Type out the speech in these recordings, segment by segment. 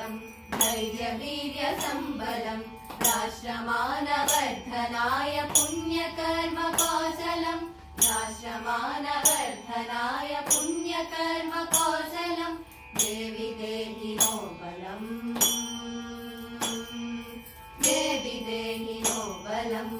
कौशलं धैर्यवीर्यसम्बलं राष्ट्रमानवर्धनाय पुण्यकर्मकौशलं राष्ट्रमानवर्धनाय पुण्यकर्मकौशलं देवि देहि नो बलम् देवि देहि नो बलम्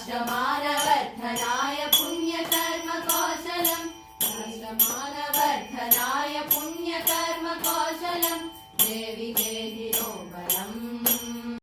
राष्ट्रमानवर्धनाय पुण्यकर्मकौशलं राष्ट्रमानवर्धनाय पुण्यकर्मकौशलं देवि देहि नो बलम्